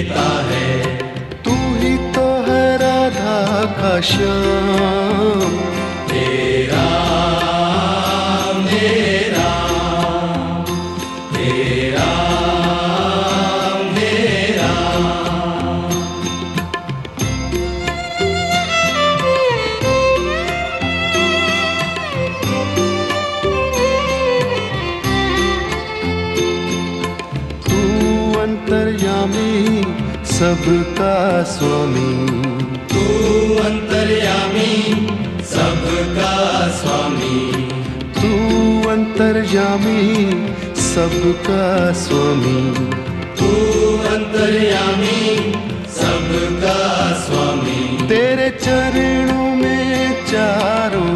देता है। तू ही तो है राधा का श्याम, तेरा मेरा तेरा मेरा। तू अंतर्यामी सबका स्वामी, तू अंतर्यामी सबका स्वामी, तू अंतर्यामी सबका स्वामी, तू अंतर्यामी सबका स्वामी। तेरे चरणों में चारों